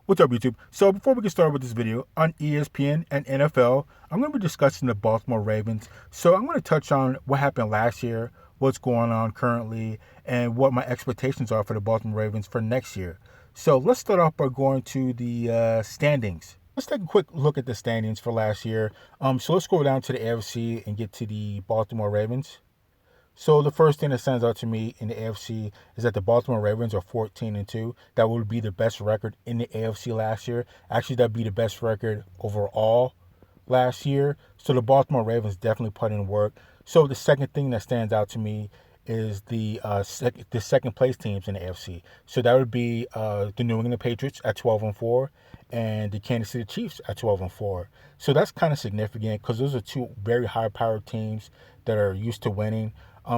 What's up, YouTube? So before we get started with this video, on ESPN and NFL, I'm going to be discussing the Baltimore Ravens. So I'm going to touch on what happened last year, what's going on currently, and what my expectations are for the Baltimore Ravens for next year. So let's start off by going to the standings. Let's take a quick look at the standings for last year. So let's go down to the AFC and get to the Baltimore Ravens. So the first thing that stands out to me in the AFC is that the Baltimore Ravens are 14-2. That would be the best record in the AFC last year. Actually, that'd be the best record overall last year. So the Baltimore Ravens definitely put in work. So the second thing that stands out to me is the second place teams in the AFC. So that would be the New England Patriots at 12-4 and the Kansas City Chiefs at 12-4. So that's kind of significant because those are two very high-powered teams that are used to winning.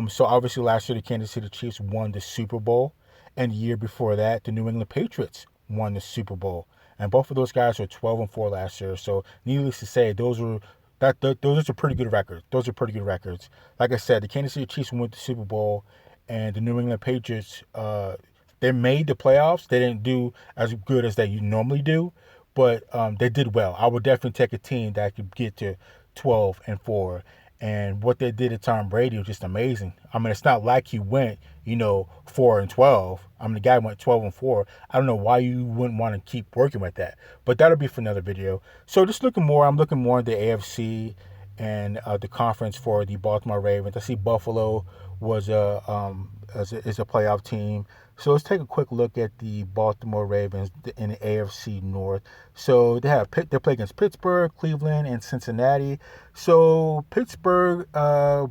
So obviously last year the Kansas City Chiefs won the Super Bowl, and the year before that the New England Patriots won the Super Bowl, and both of those guys were 12-4 last year. So needless to say, those are pretty good records. Those are pretty good records. Like I said, the Kansas City Chiefs won the Super Bowl, and the New England Patriots they made the playoffs. They didn't do as good as they normally do, but they did well. I would definitely take a team that could get to 12-4. And what they did to Tom Brady was just amazing. I mean, it's not like he went, 4-12. I mean, the guy went 12-4. I don't know why you wouldn't want to keep working with that. But that'll be for another video. So I'm looking more at the AFC and the conference for the Baltimore Ravens. I see Buffalo is a playoff team. So let's take a quick look at the Baltimore Ravens in the AFC North. So they play against Pittsburgh, Cleveland, and Cincinnati. So Pittsburgh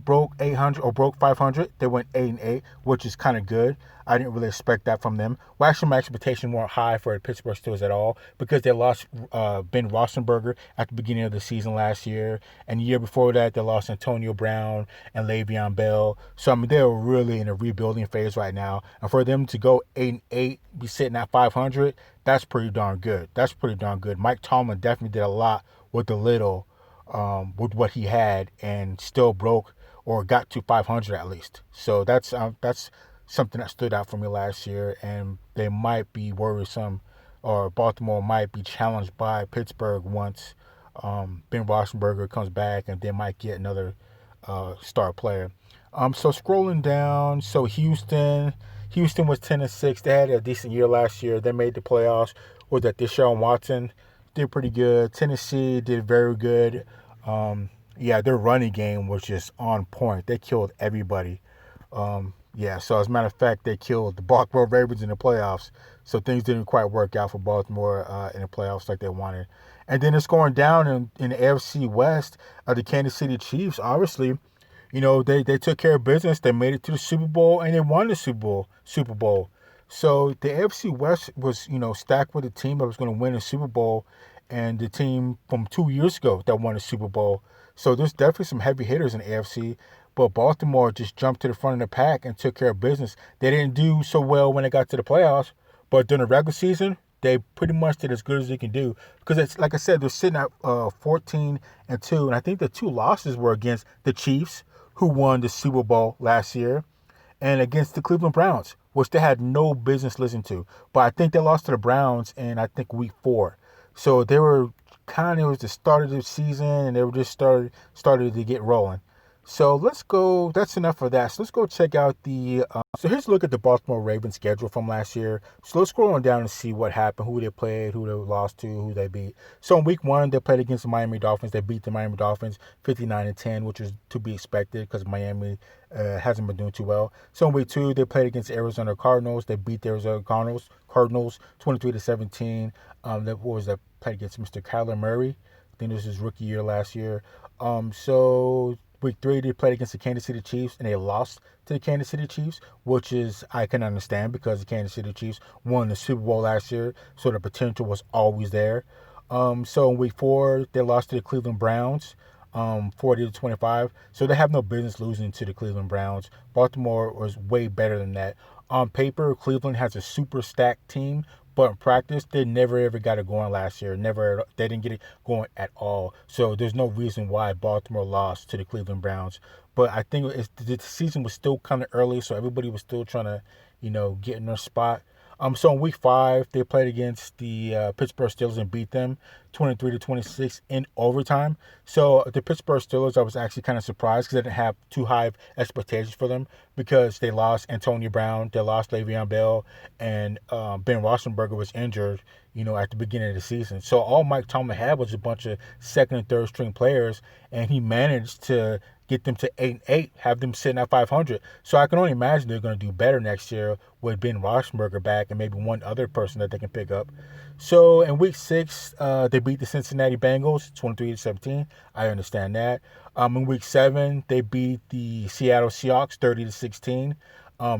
broke 500. They went 8-8, which is kind of good. I didn't really expect that from them. Well, actually, my expectations weren't high for the Pittsburgh Steelers at all because they lost Ben Roethlisberger at the beginning of the season last year, and the year before that they lost Antonio Brown and Le'Veon Bell. So I mean, they're really in a rebuilding phase right now, and for them to go 8-8, be sitting at 500, that's pretty darn good. That's pretty darn good. Mike Tomlin definitely did a lot with the little, with what he had, and still broke or got to 500 at least. So that's something that stood out for me last year, and they might be worrisome, or Baltimore might be challenged by Pittsburgh once Ben Roethlisberger comes back, and they might get another star player. So scrolling down, so Houston was 10-6. They had a decent year last year. They made the playoffs. Was that Deshaun Watson did pretty good. Tennessee did very good. Their running game was just on point. They killed everybody. So as a matter of fact, they killed the Baltimore Ravens in the playoffs. So things didn't quite work out for Baltimore in the playoffs like they wanted. And then it's going down in the AFC West. The Kansas City Chiefs, obviously, they took care of business. They made it to the Super Bowl, and they won the Super Bowl. So the AFC West was, stacked with a team that was going to win the Super Bowl, and the team from 2 years ago that won the Super Bowl. So there's definitely some heavy hitters in the AFC. But Baltimore just jumped to the front of the pack and took care of business. They didn't do so well when they got to the playoffs, but during the regular season, they pretty much did as good as they can do. Because it's like I said, they're sitting at 14-2, and I think the two losses were against the Chiefs, who won the Super Bowl last year, and against the Cleveland Browns, which they had no business listening to. But I think they lost to the Browns in, I think, week 4. So they were it was the start of the season, and they were just started to get rolling. So let's go. That's enough for that. So let's go check out the. So here's a look at the Baltimore Ravens schedule from last year. So let's scroll on down and see what happened, who they played, who they lost to, who they beat. So in week 1, they played against the Miami Dolphins. They beat the Miami Dolphins 59-10, which was to be expected because Miami hasn't been doing too well. So in week 2, they played against the Arizona Cardinals. They beat the Arizona Cardinals 23-17. Played against Mr. Kyler Murray. I think this was his rookie year last year. So week 3, they played against the Kansas City Chiefs, and they lost to the Kansas City Chiefs, which is, I can understand, because the Kansas City Chiefs won the Super Bowl last year, so the potential was always there. So in week 4, they lost to the Cleveland Browns, 40-25. So they have no business losing to the Cleveland Browns. Baltimore was way better than that. On paper, Cleveland has a super stacked team, but in practice, they never ever got it going last year. They didn't get it going at all. So there's no reason why Baltimore lost to the Cleveland Browns. But I think the season was still kind of early, so everybody was still trying to, get in their spot. So in week 5, they played against the Pittsburgh Steelers and beat them 23-26 in overtime. So the Pittsburgh Steelers, I was actually kind of surprised because I didn't have too high of expectations for them because they lost Antonio Brown, they lost Le'Veon Bell, and Ben Roethlisberger was injured, at the beginning of the season. So all Mike Tomlin had was a bunch of second and third string players, and he managed to get them to 8-8, have them sitting at 500. So I can only imagine they're going to do better next year with Ben Roethlisberger back and maybe one other person that they can pick up. So in week 6, they beat the Cincinnati Bengals 23-17. I understand that. In week 7, they beat the Seattle Seahawks 30-16.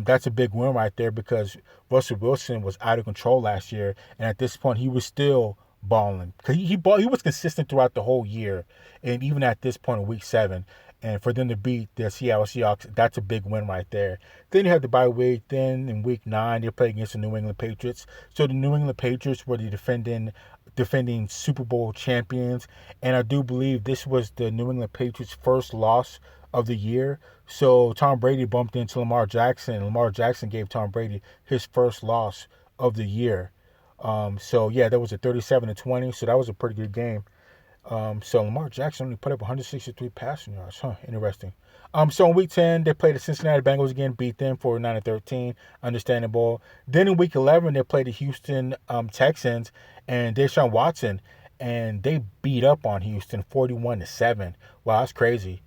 That's a big win right there because Russell Wilson was out of control last year, and at this point, he was still balling because he was consistent throughout the whole year, and even at this point in week 7, and for them to beat the Seattle Seahawks, that's a big win right there. Then you have the bye week. Then in week 9, they play against the New England Patriots. So the New England Patriots were the defending Super Bowl champions, and I do believe this was the New England Patriots' first loss of the year. So Tom Brady bumped into Lamar Jackson, and Lamar Jackson gave Tom Brady his first loss of the year. So yeah, that was a 37-20. So that was a pretty good game. So Lamar Jackson only put up 163 passing yards. Interesting. So in week 10, they played the Cincinnati Bengals again, beat them 49-13. Understandable. Then in week 11, they played the Houston Texans and Deshaun Watson, and they beat up on Houston 41-7. Wow, that's crazy.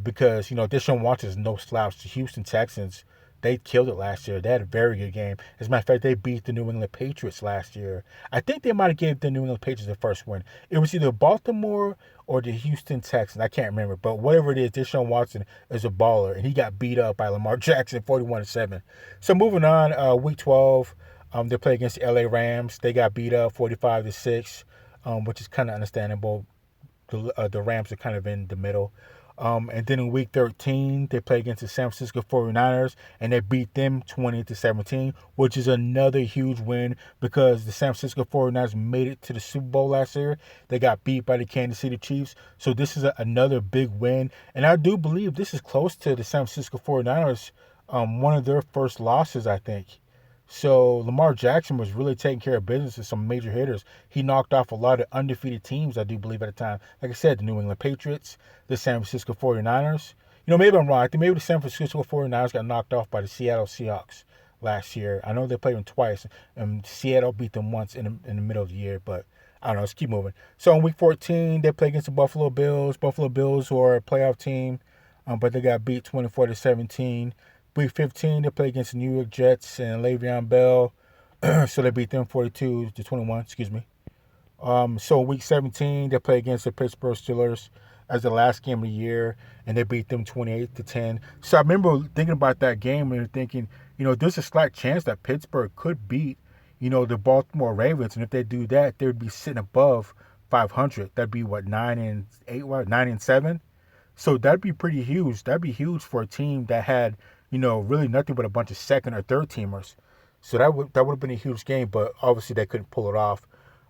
Because Deshaun Watson is no slouch. The Houston Texans, they killed it last year. They had a very good game. As a matter of fact, they beat the New England Patriots last year. I think they might have given the New England Patriots the first win. It was either Baltimore or the Houston Texans. I can't remember. But whatever it is, Deshaun Watson is a baller, and he got beat up by Lamar Jackson 41-7. So moving on, week 12, they play against the LA Rams. They got beat up 45-6, which is kind of understandable. The Rams are kind of in the middle. And then in week 13, they play against the San Francisco 49ers, and they beat them 20-17, which is another huge win because the San Francisco 49ers made it to the Super Bowl last year. They got beat by the Kansas City Chiefs. So this is another big win. And I do believe this is close to the San Francisco 49ers, one of their first losses, I think. So Lamar Jackson was really taking care of business with some major hitters. He knocked off a lot of undefeated teams, I do believe, at the time. Like I said, the New England Patriots, the San Francisco 49ers. Maybe I'm wrong. I think maybe the San Francisco 49ers got knocked off by the Seattle Seahawks last year. I know they played them twice, and Seattle beat them once in the middle of the year, but I don't know. Let's keep moving. So in week 14, they play against the Buffalo Bills. Buffalo Bills, who are a playoff team, but they got beat 24-17. Week 15, they play against the New York Jets and Le'Veon Bell. So they beat them 42-21, excuse me. So week 17, they play against the Pittsburgh Steelers as the last game of the year, and they beat them 28-10. So I remember thinking about that game and thinking, there's a slight chance that Pittsburgh could beat, the Baltimore Ravens, and if they do that, they would be sitting above 500. That'd be 9-8, 9-7. So that'd be pretty huge. That'd be huge for a team that had, really nothing but a bunch of second or third teamers. So that would have been a huge game, but obviously they couldn't pull it off.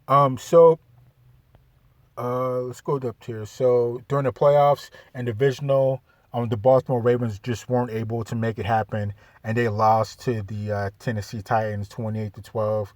Let's go up here. So during the playoffs and divisional, the Baltimore Ravens just weren't able to make it happen, and they lost to the Tennessee Titans 28-12.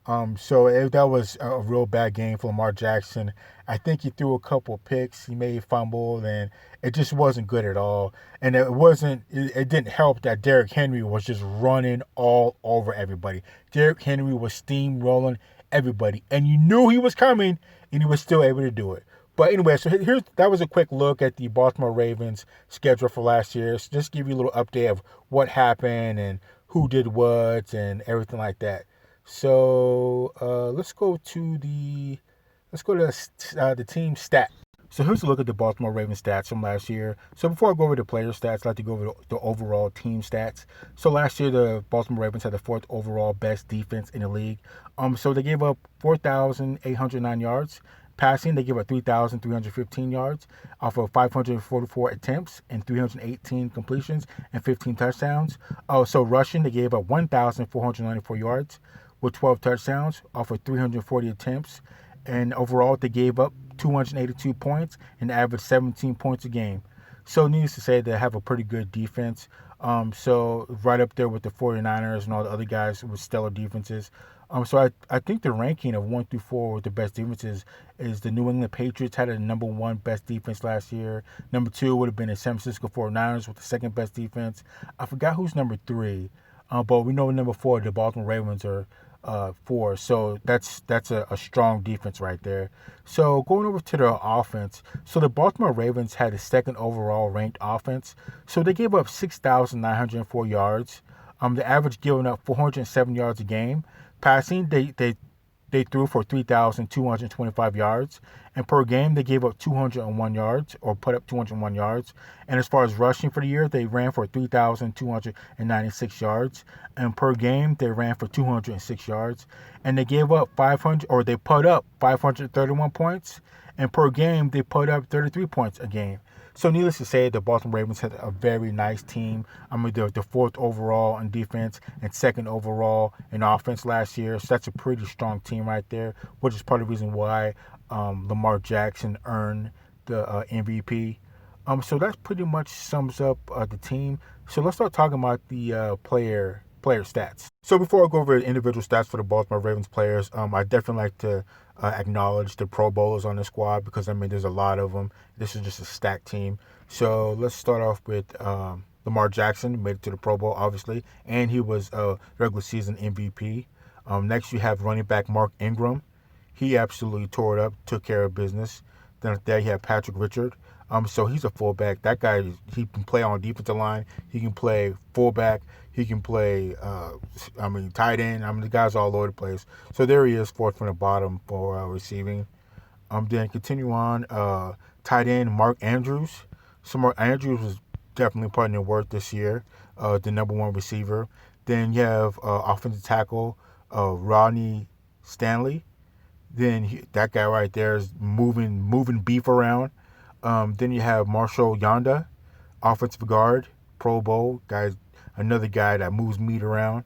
That was a real bad game for Lamar Jackson. I think he threw a couple picks. He may have fumbled, and it just wasn't good at all. And it didn't help that Dereck Henery was just running all over everybody. Dereck Henery was steamrolling everybody, and you knew he was coming, and he was still able to do it. But anyway, so that was a quick look at the Baltimore Ravens schedule for last year. So just give you a little update of what happened and who did what and everything like that. So let's go to the team stat. So here's a look at the Baltimore Ravens stats from last year. So before I go over the player stats, I'd like to go over the overall team stats. So last year, the Baltimore Ravens had the 4th overall best defense in the league. So they gave up 4,809 yards. Passing, they gave up 3,315 yards off of 544 attempts and 318 completions and 15 touchdowns. So rushing, they gave up 1,494 yards with 12 touchdowns off of 340 attempts. And overall, they gave up 282 points and averaged 17 points a game. So needless to say, they have a pretty good defense. So right up there with the 49ers and all the other guys with stellar defenses. So I think the ranking of 1 through 4 with the best defenses is the New England Patriots had a number 1 best defense last year. Number 2 would have been the San Francisco 49ers with the second best defense. I forgot who's number 3, but we know number 4, the Baltimore Ravens are 4. So that's a strong defense right there. So going over to the offense, so the Baltimore Ravens had the second overall ranked offense. So they gave up 6,904 yards. The average giving up 407 yards a game. Passing, they threw for 3,225 yards. And per game, they gave up 201 yards or put up 201 yards. And as far as rushing for the year, they ran for 3,296 yards. And per game, they ran for 206 yards. And they gave up 500, or they put up 531 points. And per game, they put up 33 points a game. So needless to say, the Baltimore Ravens had a very nice team. I mean, they're the 4th overall in defense and 2nd overall in offense last year. So that's a pretty strong team right there, which is part of the reason why Lamar Jackson earned the MVP. So that pretty much sums up the team. So let's start talking about the player stats. So before I go over the individual stats for the Baltimore Ravens players, I definitely like to acknowledge the Pro Bowlers on the squad because, I mean, there's a lot of them. This is just a stacked team. So let's start off with Lamar Jackson, made it to the Pro Bowl, obviously, and he was a regular season MVP. Next, you have running back Mark Ingram. He absolutely tore it up, took care of business. Then after that, you have Patrick Richard. So he's a fullback. That guy, he can play on defensive line. He can play fullback. He can play, tight end. The guy's all over the place. So there he is, 4th from the bottom for receiving. Then continue on. Tight end Mark Andrews. So Mark Andrews was definitely putting in work this year. The number 1 receiver. Then you have offensive tackle Rodney Stanley. Then that guy right there is moving beef around. Then you have Marshall Yanda, offensive guard, Pro Bowl guy, another guy that moves meat around.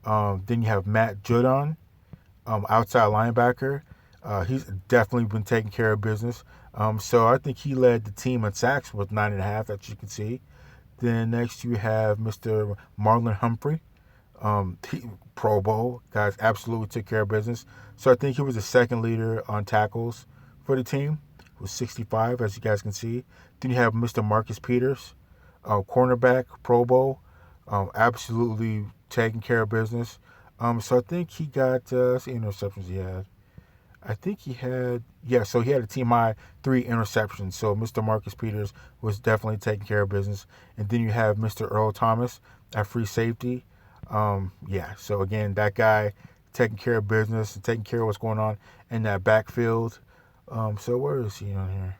Then you have Matt Judon, outside linebacker. He's definitely been taking care of business. So I think he led the team in sacks with 9.5, as you can see. Then next you have Mr. Marlon Humphrey, Pro Bowl guys, absolutely took care of business. So I think he was the 2nd leader on tackles for the team. Was 65, as you guys can see. Then you have Mr. Marcus Peters, cornerback, Pro Bowl, absolutely taking care of business. So I think he got interceptions he had. I think he had, so he had a team high 3 interceptions. So Mr. Marcus Peters was definitely taking care of business. And then you have Mr. Earl Thomas at free safety. So again, that guy taking care of business and taking care of what's going on in that backfield. So where is he on here?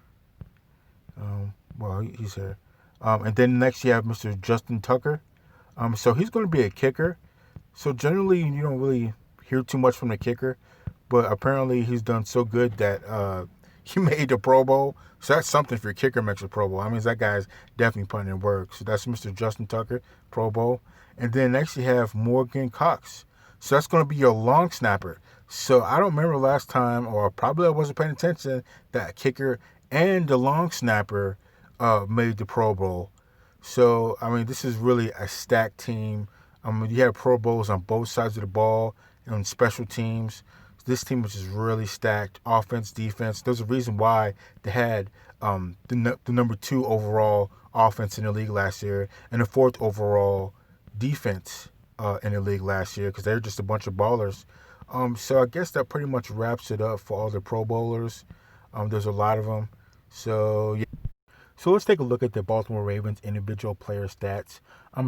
He's here. And then next you have Mr. Justin Tucker. So he's going to be a kicker. So generally you don't really hear too much from the kicker, but apparently he's done so good that he made the Pro Bowl. So that's something if your kicker makes a Pro Bowl. That guy's definitely putting in work. So that's Mr. Justin Tucker, Pro Bowl. And then next you have Morgan Cox. So that's going to be your long snapper. So I don't remember last time, or probably I wasn't paying attention, that kicker and the long snapper made the Pro Bowl. So, this is really a stacked team. You have Pro Bowls on both sides of the ball and on special teams. This team was just really stacked, offense, defense. There's a reason why they had the number 2 overall offense in the league last year and the 4th overall defense in the league last year, because they're just a bunch of ballers. So I guess that pretty much wraps it up for all the Pro Bowlers. There's a lot of them. So yeah. So let's take a look at the Baltimore Ravens individual player stats.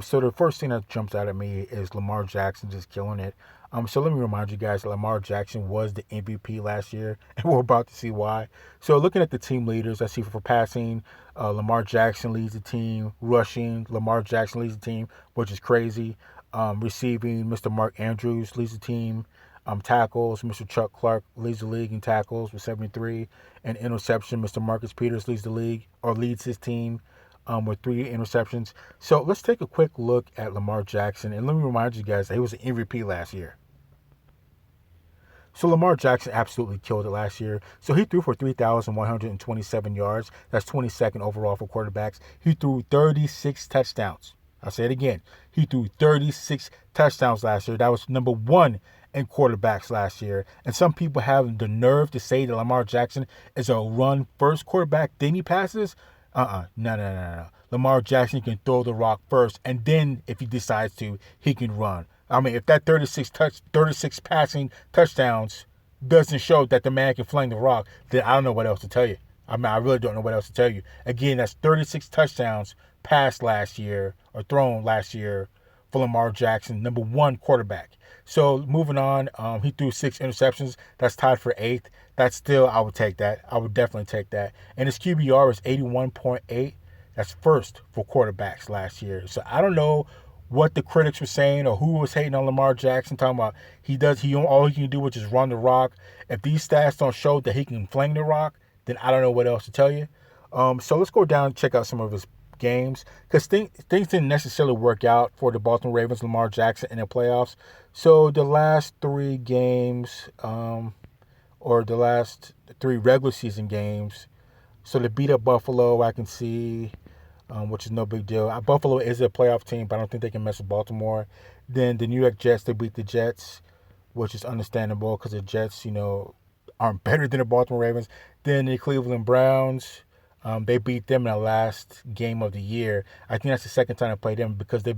So the first thing that jumps out at me is Lamar Jackson just killing it. So let me remind you guys, Lamar Jackson was the MVP last year, and we're about to see why. So looking at the team leaders, I see for passing, Lamar Jackson leads the team. Rushing, Lamar Jackson leads the team, which is crazy. Receiving, Mr. Mark Andrews leads the team. Tackles, Mr. Chuck Clark leads the league in tackles with 73. And interception, Mr. Marcus Peters leads the league, or leads his team with 3 interceptions. So let's take a quick look at Lamar Jackson. And let me remind you guys that he was an MVP last year. So Lamar Jackson absolutely killed it last year. So he threw for 3,127 yards. That's 22nd overall for quarterbacks. He threw 36 touchdowns. I'll say it again. He threw 36 touchdowns last year. That was number one in quarterbacks last year. And some people have the nerve to say that Lamar Jackson is a run-first quarterback, then he passes. No. Lamar Jackson can throw the rock first, and then if he decides to, he can run. I mean, if that 36 passing touchdowns doesn't show that the man can fling the rock, then I don't know what else to tell you. I mean, I really don't know what else to tell you. Again, that's 36 touchdowns passed last year or thrown last year for Lamar Jackson, number one quarterback. So moving on, he threw 6 interceptions. That's tied for 8th. That's still, I would take that. I would definitely take that. And his QBR is 81.8. That's first for quarterbacks last year. So I don't know what the critics were saying or who was hating on Lamar Jackson, talking about all he can do is just run the rock. If these stats don't show that he can fling the rock, then I don't know what else to tell you. So let's go down and check out some of his games, because things didn't necessarily work out for the Baltimore Ravens, Lamar Jackson, in the playoffs. So the last 3 games, or the last 3 regular season games, so they beat up Buffalo, I can see, which is no big deal. Buffalo is a playoff team, but I don't think they can mess with Baltimore. Then the New York Jets, they beat the Jets, which is understandable because the Jets, aren't better than the Baltimore Ravens. Then the Cleveland Browns, they beat them in the last game of the year. I think that's the second time I played them, because the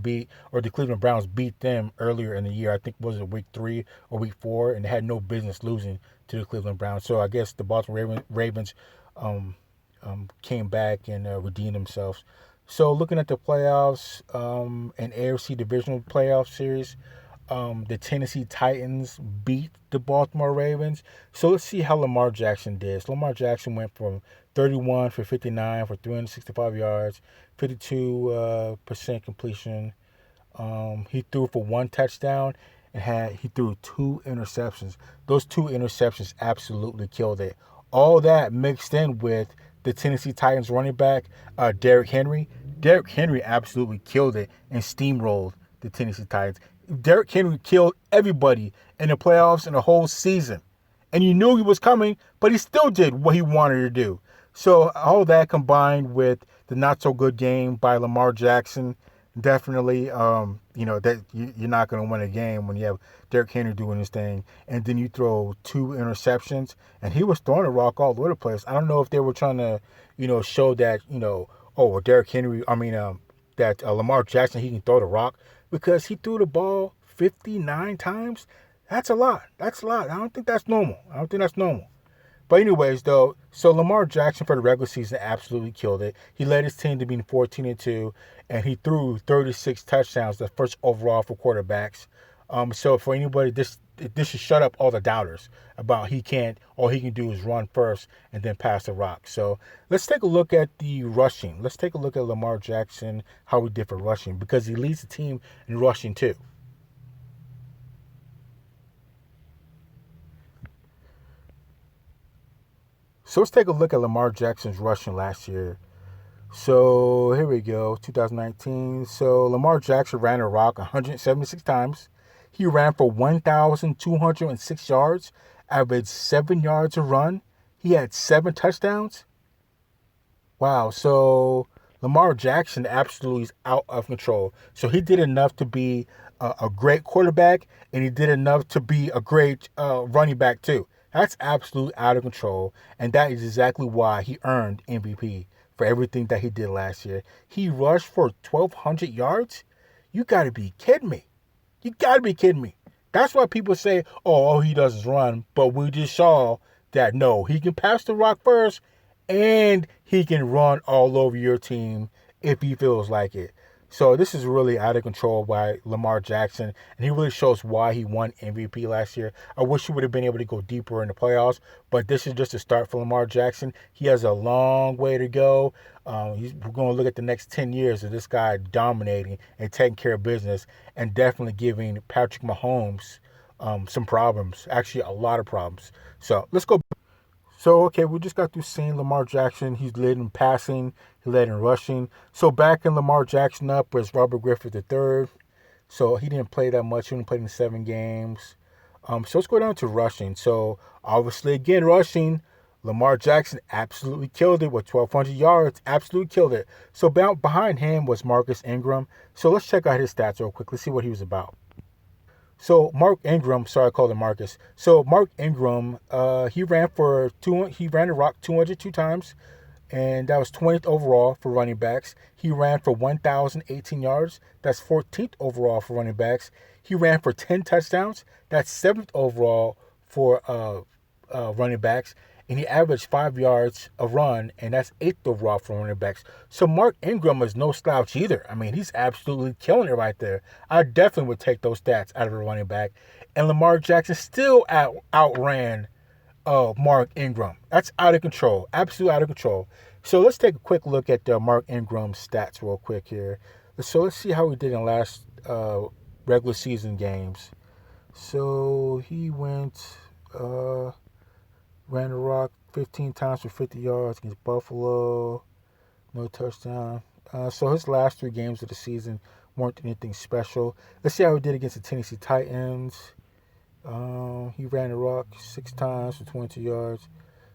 Cleveland Browns beat them earlier in the year. I think, was it week 3 or week 4, and they had no business losing to the Cleveland Browns. So I guess the Baltimore Ravens came back and redeemed themselves. So looking at the playoffs, and AFC divisional playoff series, the Tennessee Titans beat the Baltimore Ravens. So let's see how Lamar Jackson did. So Lamar Jackson went from 31 for 59 for 365 yards, 52% completion. He threw for 1 touchdown, and he threw 2 interceptions. Those 2 interceptions absolutely killed it. All that mixed in with the Tennessee Titans running back, Dereck Henery. Dereck Henery absolutely killed it and steamrolled the Tennessee Titans. Dereck Henery killed everybody in the playoffs and the whole season. And you knew he was coming, but he still did what he wanted to do. So all that combined with the not-so-good game by Lamar Jackson, definitely, that you're not going to win a game when you have Dereck Henery doing his thing. And then you throw 2 interceptions, and he was throwing the rock all over the place. I don't know if they were trying to, show that, Dereck Henery, that Lamar Jackson, he can throw the rock, because he threw the ball 59 times. That's a lot. I don't think that's normal. But anyways, though, so Lamar Jackson for the regular season absolutely killed it. He led his team to being 14-2, and he threw 36 touchdowns, the first overall for quarterbacks. So for anybody, this should shut up all the doubters about all he can do is run first and then pass the rock. So let's take a look at the rushing. Let's take a look at Lamar Jackson, how he did for rushing, because he leads the team in rushing too. So let's take a look at Lamar Jackson's rushing last year. So here we go, 2019. So Lamar Jackson ran a rock 176 times. He ran for 1,206 yards, averaged 7 yards a run. He had 7 touchdowns. Wow, so Lamar Jackson absolutely is out of control. So he did enough to be a great quarterback, and he did enough to be a great running back too. That's absolutely out of control, and that is exactly why he earned MVP for everything that he did last year. He rushed for 1,200 yards? You got to be kidding me. That's why people say, all he does is run, but we just saw that, no, he can pass the rock first, and he can run all over your team if he feels like it. So this is really out of control by Lamar Jackson, and he really shows why he won MVP last year. I wish he would have been able to go deeper in the playoffs, but this is just a start for Lamar Jackson. He has a long way to go. We're going to look at the next 10 years of this guy dominating and taking care of business, and definitely giving Patrick Mahomes some problems, actually a lot of problems. So let's go. So, okay, we just got through seeing Lamar Jackson. He's led in passing. He led in rushing. So, backing Lamar Jackson up was Robert Griffith III. So, he didn't play that much. He only played in 7 games. So, let's go down to rushing. So, obviously, again, rushing, Lamar Jackson absolutely killed it with 1,200 yards. Absolutely killed it. So behind him was Marcus Ingram. So let's check out his stats real quick. Let's see what he was about. So Mark Ingram, sorry I called him Marcus. So Mark Ingram, he ran the rock 202 times, and that was 20th overall for running backs. He ran for 1,018 yards. That's 14th overall for running backs. He ran for 10 touchdowns. That's 7th overall for running backs. And he averaged 5 yards a run, and that's 8th overall for running backs. So Mark Ingram is no slouch either. I mean, he's absolutely killing it right there. I definitely would take those stats out of a running back. And Lamar Jackson still outran Mark Ingram. That's out of control. Absolutely out of control. So let's take a quick look at Mark Ingram's stats real quick here. So let's see how he did in last regular season games. So he ran the rock 15 times for 50 yards against Buffalo. No touchdown. So his last 3 games of the season weren't anything special. Let's see how he did against the Tennessee Titans. He ran the rock 6 times for 22 yards.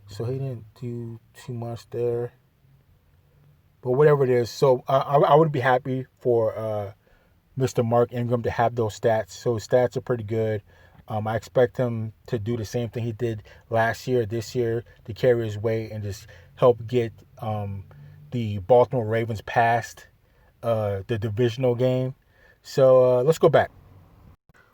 So he didn't do too much there. But whatever it is, so I would be happy for Mr. Mark Ingram to have those stats. So his stats are pretty good. I expect him to do the same thing he did last year, this year, to carry his weight and just help get the Baltimore Ravens past the divisional game. So let's go back.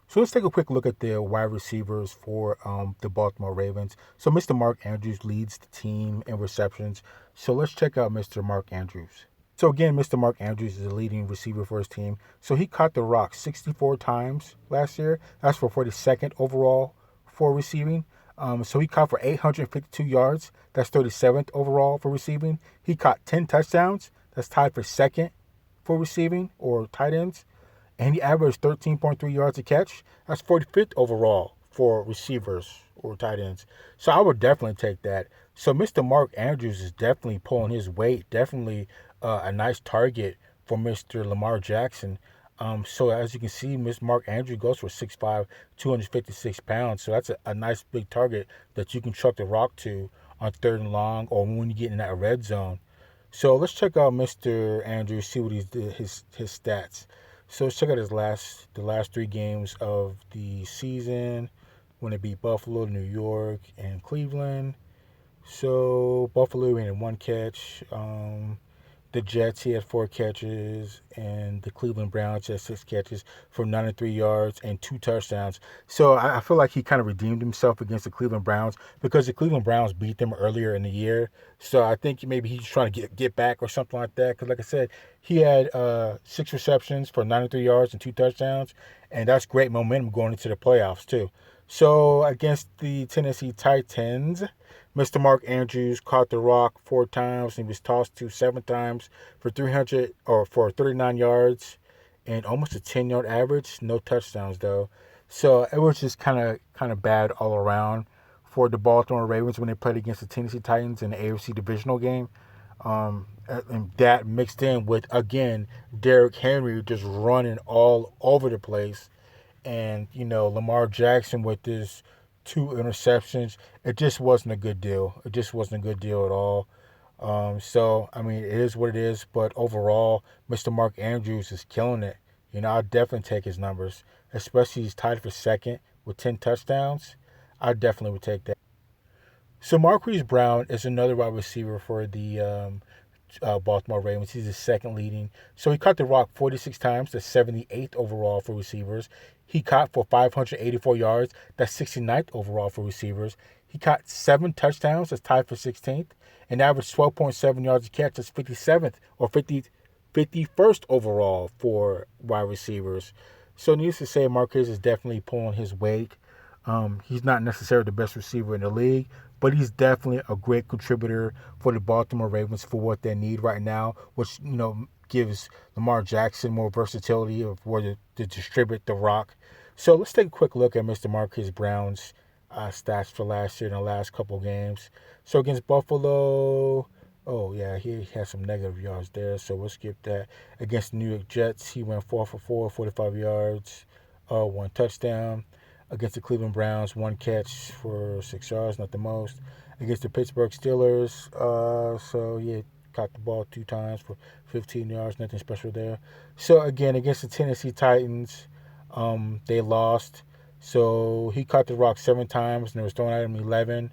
So let's take a quick look at the wide receivers for the Baltimore Ravens. So Mr. Mark Andrews leads the team in receptions. So let's check out Mr. Mark Andrews. So again, Mr. Mark Andrews is the leading receiver for his team. So he caught the rock 64 times last year. That's for 42nd overall for receiving. So he caught for 852 yards. That's 37th overall for receiving. He caught 10 touchdowns. That's tied for second for receiving or tight ends. And he averaged 13.3 yards a catch. That's 45th overall for receivers or tight ends. So I would definitely take that. So Mr. Mark Andrews is definitely pulling his weight. Definitely a nice target for Mr. Lamar Jackson. So as you can see, Mr. Mark Andrews goes for 6'5", 256 pounds. So that's a nice big target that you can chuck the rock to on 3rd and long or when you get in that red zone. So let's check out Mr. Andrews, see what his stats. So let's check out the last 3 games of the season when they beat Buffalo, New York, and Cleveland. So Buffalo had 1 catch. The Jets, he had 4 catches, and the Cleveland Browns had 6 catches for 93 yards and 2 touchdowns. So I feel like he kind of redeemed himself against the Cleveland Browns because the Cleveland Browns beat them earlier in the year. So I think maybe he's trying to get back or something like that. Because like I said, he had 6 receptions for 93 yards and 2 touchdowns, and that's great momentum going into the playoffs too. So against the Tennessee Titans, Mr. Mark Andrews caught the rock 4 times and he was tossed to 7 times for 39 yards and almost a 10-yard average. No touchdowns though. So it was just kind of bad all around for the Baltimore Ravens when they played against the Tennessee Titans in the AFC divisional game. And that mixed in with, again, Dereck Henery just running all over the place. And, Lamar Jackson with his 2 interceptions, it just wasn't a good deal. It just wasn't a good deal at all. So, I mean, it is what it is. But overall, Mr. Mark Andrews is killing it. I'll definitely take his numbers, especially he's tied for second with 10 touchdowns. I definitely would take that. So Marquise Brown is another wide receiver for the Baltimore Ravens. He's the second leading. So he caught the rock 46 times. That's 78th overall for receivers. He caught for 584 yards. That's 69th overall for receivers. He caught 7 touchdowns. That's tied for 16th. And averaged 12.7 yards a catch. That's 57th or 51st overall for wide receivers. So needless to say, Marquez is definitely pulling his weight. He's not necessarily the best receiver in the league, but he's definitely a great contributor for the Baltimore Ravens for what they need right now, which, gives Lamar Jackson more versatility of where to distribute the rock. So let's take a quick look at Mr. Marquise Brown's stats for last year in the last couple games. So against Buffalo, he had some negative yards there, so we'll skip that. Against the New York Jets, he went 4 for 4, 45 yards, 1 touchdown. Against the Cleveland Browns, 1 catch for 6 yards, not the most. Against the Pittsburgh Steelers, caught the ball 2 times for 15 yards, nothing special there. So again, against the Tennessee Titans, they lost. So he caught the rock 7 times, and it was thrown at him 11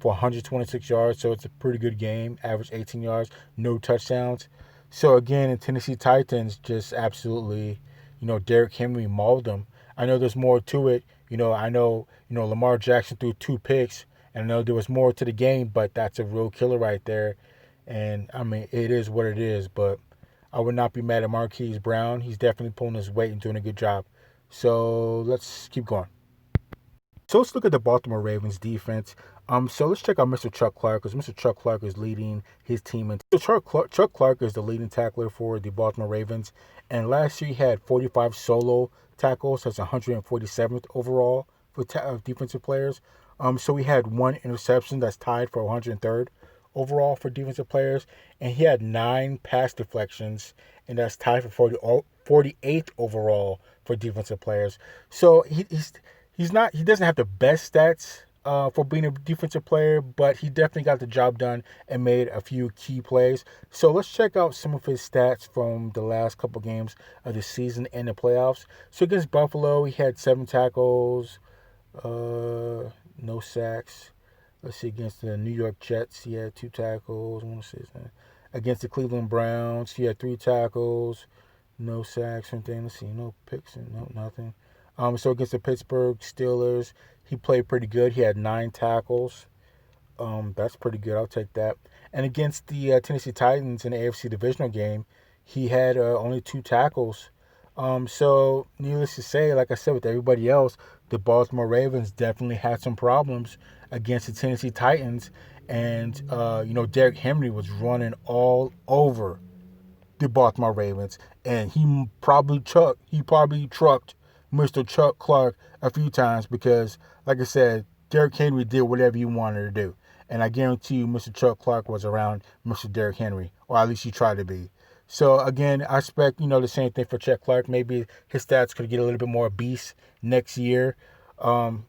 for 126 yards. So it's a pretty good game. Average 18 yards, no touchdowns. So again, the Tennessee Titans just absolutely, Dereck Henery mauled them. I know there's more to it. I know, Lamar Jackson threw 2 picks, and I know there was more to the game, but that's a real killer right there. And I mean, it is what it is. But I would not be mad at Marquise Brown. He's definitely pulling his weight and doing a good job. So let's keep going. So let's look at the Baltimore Ravens defense. So let's check out Mr. Chuck Clark, because Mr. Chuck Clark is leading his team. And so Chuck Clark is the leading tackler for the Baltimore Ravens. And last year he had 45 solo tackles. That's 147th overall for defensive players. So he had 1 interception. That's tied for 103rd overall for defensive players. And he had 9 pass deflections. And that's tied for 48th overall for defensive players. So he doesn't have the best stats for being a defensive player, but he definitely got the job done and made a few key plays. So let's check out some of his stats from the last couple games of the season and the playoffs. So against Buffalo, he had 7 tackles, no sacks. Let's see, against the New York Jets, he had 2 tackles. I want to say that. Against the Cleveland Browns, he had 3 tackles, no sacks, something. Let's see, no picks and no nothing. So against the Pittsburgh Steelers, he played pretty good. He had 9 tackles. That's pretty good. I'll take that. And against the Tennessee Titans in the AFC divisional game, he had only 2 tackles. So needless to say, like I said, with everybody else, the Baltimore Ravens definitely had some problems against the Tennessee Titans. And, Dereck Henery was running all over the Baltimore Ravens. And he probably trucked Mr. Chuck Clark a few times because, like I said, Dereck Henery did whatever he wanted to do. And I guarantee you Mr. Chuck Clark was around Mr. Dereck Henery, or at least he tried to be. So, again, I expect, the same thing for Chuck Clark. Maybe his stats could get a little bit more beast next year.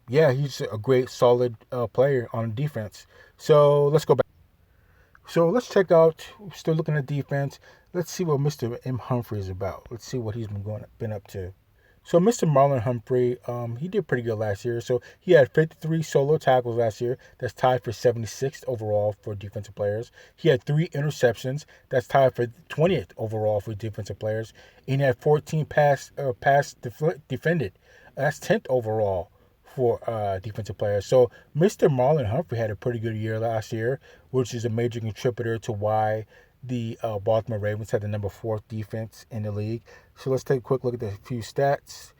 He's a great, solid player on defense. So, let's go back. So, let's check out, still looking at defense. Let's see what Mr. M. Humphrey is about. Let's see what he's been up to. So Mr. Marlon Humphrey, he did pretty good last year. So he had 53 solo tackles last year. That's tied for 76th overall for defensive players. He had 3 interceptions. That's tied for 20th overall for defensive players. And he had 14 pass defended. That's 10th overall for defensive players. So Mr. Marlon Humphrey had a pretty good year last year, which is a major contributor to why the Baltimore Ravens had the number 4th defense in the league. So let's take a quick look at the few stats.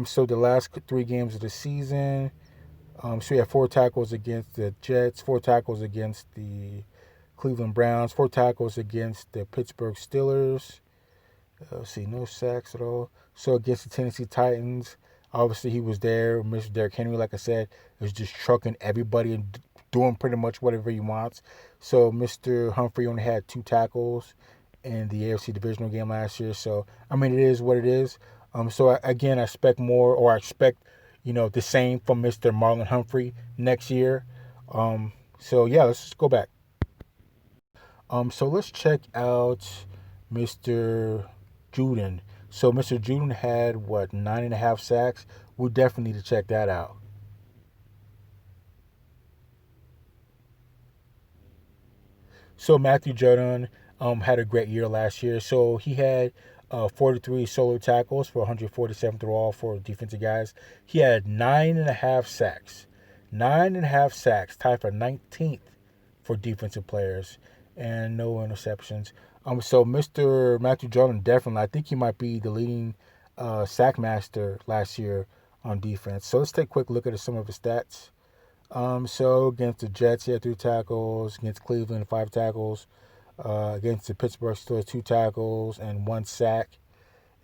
So the last 3 games of the season, so we had 4 tackles against the Jets, 4 tackles against the Cleveland Browns, 4 tackles against the Pittsburgh Steelers. Let's see, no sacks at all. So against the Tennessee Titans, obviously he was there. Mr. Dereck Henery, like I said, was just trucking everybody and doing pretty much whatever he wants. So Mr. Humphrey only had 2 tackles in the AFC divisional game last year. So, I mean, it is what it is. I expect more, or I expect, the same from Mr. Marlon Humphrey next year. Let's just go back. So let's check out Mr. Juden. So Mr. Juden had, 9.5 sacks? We'll definitely need to check that out. So Matthew Judon had a great year last year. So he had 43 solo tackles for 147th overall for defensive guys. He had 9.5 sacks. 9.5 sacks, tied for 19th for defensive players, and no interceptions. So Mr. Matthew Judon definitely, I think he might be the leading sack master last year on defense. So let's take a quick look at some of his stats. So against the Jets, he had 3 tackles. Against Cleveland, 5 tackles. Against the Pittsburgh Steelers, 2 tackles and 1 sack.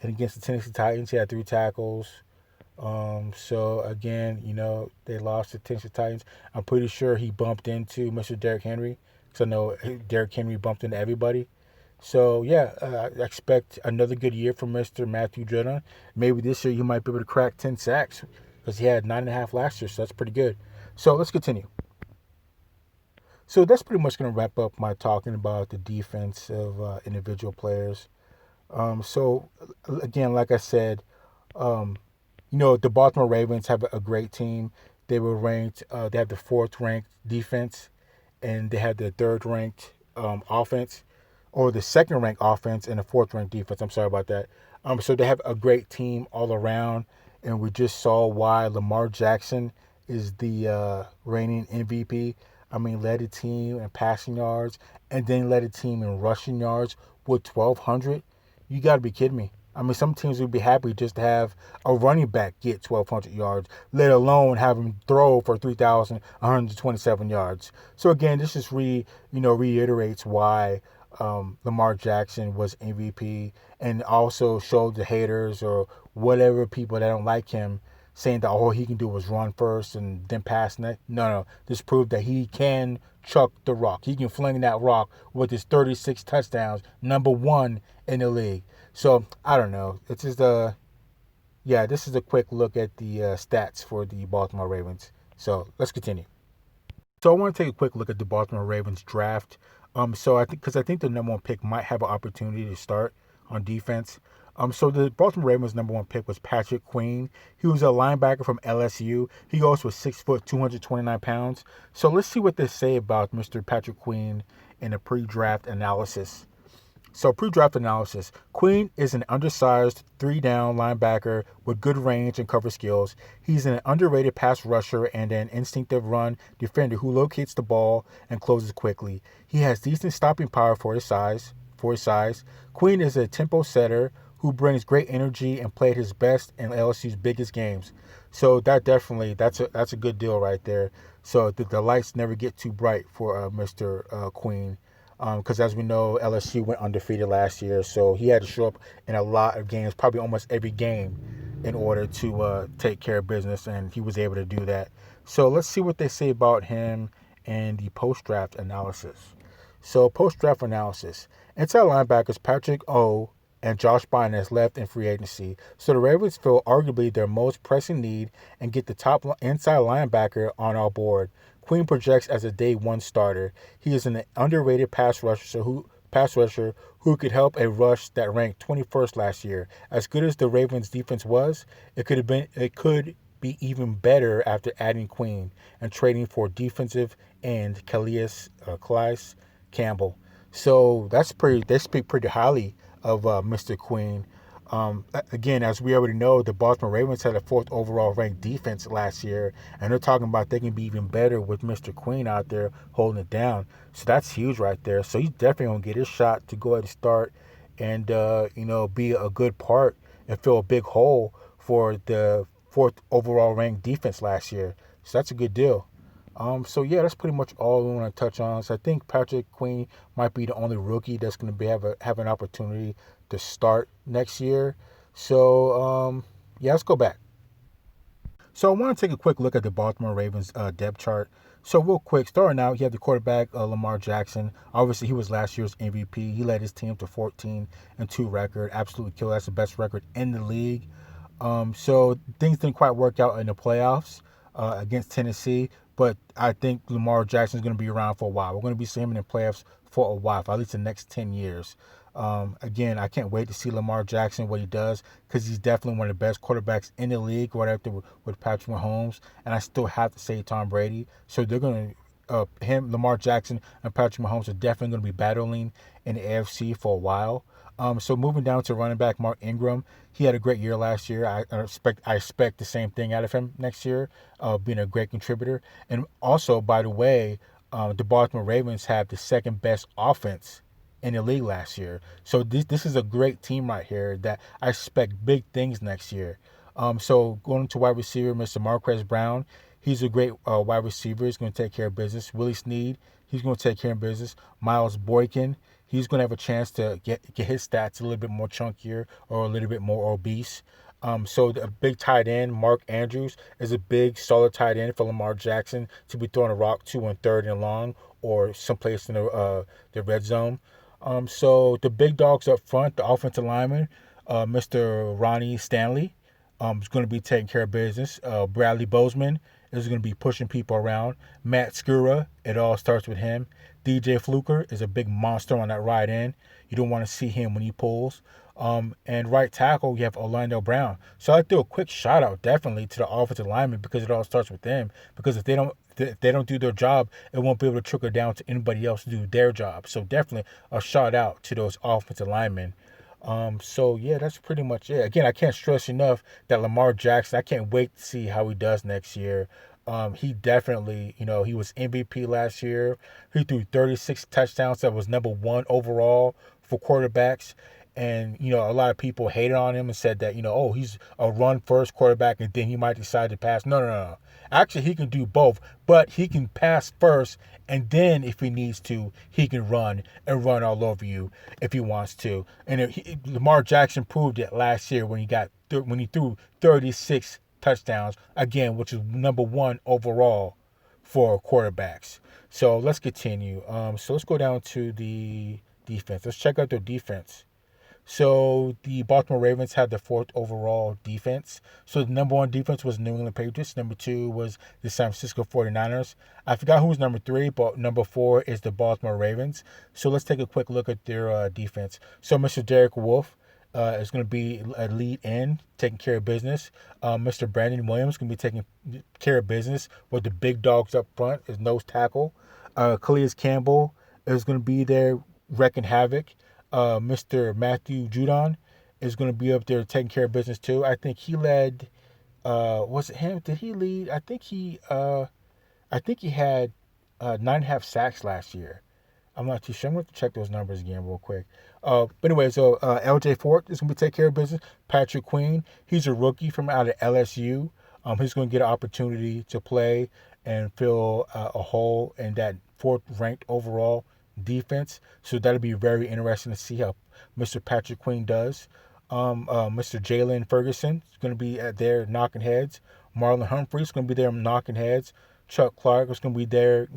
And against the Tennessee Titans, he had 3 tackles. So again, they lost to Tennessee Titans. I'm pretty sure he bumped into Mr. Dereck Henery, because I know Dereck Henery bumped into everybody. So I expect another good year from Mr. Matthew Judon. Maybe this year you might be able to crack 10 sacks. because he had 9.5 last year, so that's pretty good. So let's continue. So that's pretty much going to wrap up my talking about the defense of individual players. So again, like I said, um, the Baltimore Ravens have a great team. They were ranked. They have the fourth ranked defense, and they had the third ranked offense, or the second ranked offense and the fourth ranked defense. I'm sorry about that. So they have a great team all around, and we just saw why Lamar Jackson is the reigning MVP. I mean, led the team in passing yards, and then led the team in rushing yards with 1,200. You got to be kidding me. I mean, some teams would be happy just to have a running back get 1,200 yards, let alone have him throw for 3,127 yards. So again, this just reiterates why Lamar Jackson was MVP, and also showed the haters or whatever people that don't like him saying that all he can do was run first and then pass next. No. This proved that he can chuck the rock. He can fling that rock with his 36 touchdowns, number one in the league. So I don't know. It's just this is a quick look at the stats for the Baltimore Ravens. So let's continue. So I want to take a quick look at the Baltimore Ravens draft. So I think the number one pick might have an opportunity to start on defense. So the Baltimore Ravens' number one pick was Patrick Queen. He was a linebacker from LSU. He also was 6 foot, 229 pounds. So let's see what they say about Mr. Patrick Queen in a pre-draft analysis. So pre-draft analysis. Queen is an undersized, three-down linebacker with good range and cover skills. He's an underrated pass rusher and an instinctive run defender who locates the ball and closes quickly. He has decent stopping power for his size. Queen is a tempo setter who brings great energy and played his best in LSU's biggest games. So that's a good deal right there. So the lights never get too bright for Mr. Queen. Because as we know, LSU went undefeated last year, so he had to show up in a lot of games, probably almost every game, in order to take care of business, and he was able to do that. So let's see what they say about him and the post-draft analysis. So post-draft analysis. Inside linebackers Patrick O and Josh Bynes left in free agency, so the Ravens fill arguably their most pressing need and get the top inside linebacker on our board. Queen projects as a day one starter. He is an underrated pass rusher who could help a rush that ranked 21st last year. As good as the Ravens defense was, it could be even better after adding Queen and trading for defensive end Calais Campbell. So they speak pretty highly of Mr. Queen. Again, as we already know, the Baltimore Ravens had a fourth overall ranked defense last year, and they're talking about they can be even better with Mr. Queen out there holding it down. So that's huge right there. So he's definitely going to get his shot to go ahead and start and, be a good part and fill a big hole for the fourth overall ranked defense last year. So that's a good deal. That's pretty much all we want to touch on. So I think Patrick Queen might be the only rookie that's going to have an opportunity to start next year. So let's go back. So I want to take a quick look at the Baltimore Ravens depth chart. So real quick, starting out, you have the quarterback Lamar Jackson. Obviously, he was last year's MVP. He led his team to 14-2 record. Absolutely killed. That's the best record in the league. So things didn't quite work out in the playoffs against Tennessee, but I think Lamar Jackson is going to be around for a while. We're going to be seeing him in the playoffs for a while, for at least the next 10 years. Again, I can't wait to see Lamar Jackson, what he does, because he's definitely one of the best quarterbacks in the league, right after with Patrick Mahomes, and I still have to say Tom Brady. So they're going to, Lamar Jackson and Patrick Mahomes are definitely going to be battling in the AFC for a while. So moving down to running back Mark Ingram, he had a great year last year. I expect the same thing out of him next year, being a great contributor. And also, by the way, the Baltimore Ravens have the second best offense in the league last year. So this is a great team right here that I expect big things next year. So going to wide receiver, Mr. Marquez Brown, he's a great wide receiver. He's going to take care of business. Willie Snead, he's going to take care of business. Miles Boykin, he's going to have a chance to get his stats a little bit more chunkier or a little bit more obese. So the big tight end, Mark Andrews, is a big, solid tight end for Lamar Jackson to be throwing a rock to on third and long or someplace in the red zone. So the big dogs up front, the offensive lineman, Mr. Ronnie Stanley, is going to be taking care of business. Bradley Bozeman is going to be pushing people around. Matt Skura, it all starts with him. DJ Fluker is a big monster on that right end. You don't want to see him when he pulls. And right tackle, you have Orlando Brown. So I do a quick shout out definitely to the offensive linemen because it all starts with them. Because if they don't do their job, it won't be able to trickle down to anybody else to do their job. So definitely a shout out to those offensive linemen. So yeah, that's pretty much it. Again, I can't stress enough that Lamar Jackson, I can't wait to see how he does next year. He definitely, he was MVP last year. He threw 36 touchdowns. That was number one overall for quarterbacks. And, a lot of people hated on him and said that, oh, he's a run first quarterback and then he might decide to pass. No, no, no. Actually, he can do both, but he can pass first, and then if he needs to, he can run and run all over you if he wants to. And Lamar Jackson proved it last year when he threw 36 touchdowns again, which is number one overall for quarterbacks. So let's continue. So let's go down to the defense. Let's check out their defense. So the Baltimore Ravens had the fourth overall defense. So the number one defense was New England Patriots. Number two was the San Francisco 49ers. I forgot who was number three, but number four is the Baltimore Ravens. So let's take a quick look at their defense. So Mr. Derek Wolfe is going to be a lead in, taking care of business. Mr. Brandon Williams is going to be taking care of business with the big dogs up front, his nose tackle. Calais Campbell is going to be there wrecking havoc. Mr. Matthew Judon is going to be up there taking care of business too. I think he led. Was it him? Did he lead? I think he had 9.5 sacks last year. I'm not too sure. I'm going to check those numbers again real quick. But anyway, so L.J. Fort is going to be taking care of business. Patrick Queen, he's a rookie from out of LSU. He's going to get an opportunity to play and fill a hole in that fourth ranked overall defense. So that'll be very interesting to see how Mr. Patrick Queen does. Mr. Jalen Ferguson is going to be there knocking heads. Marlon Humphrey is going to be there knocking heads. Chuck Clark is going to be there,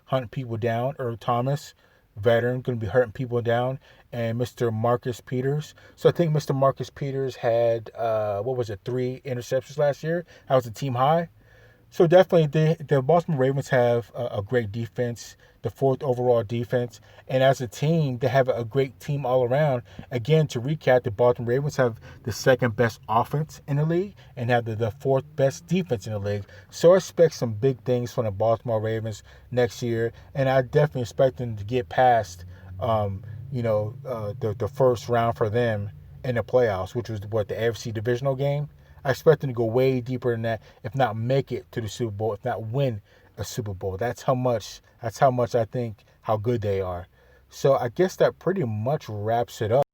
hunting people down. Earl Thomas, veteran, going to be hunting people down. And Mr. Marcus Peters. So I think Mr. Marcus Peters had, 3 interceptions last year. That was a team high. So definitely the Baltimore Ravens have a great defense, the fourth overall defense. And as a team, they have a great team all around. Again, to recap, the Baltimore Ravens have the second best offense in the league and have the fourth best defense in the league. So I expect some big things from the Baltimore Ravens next year. And I definitely expect them to get past, the first round for them in the playoffs, which was the AFC divisional game. I expect them to go way deeper than that, if not make it to the Super Bowl, if not win a Super Bowl. That's how much I think how good they are. So I guess that pretty much wraps it up.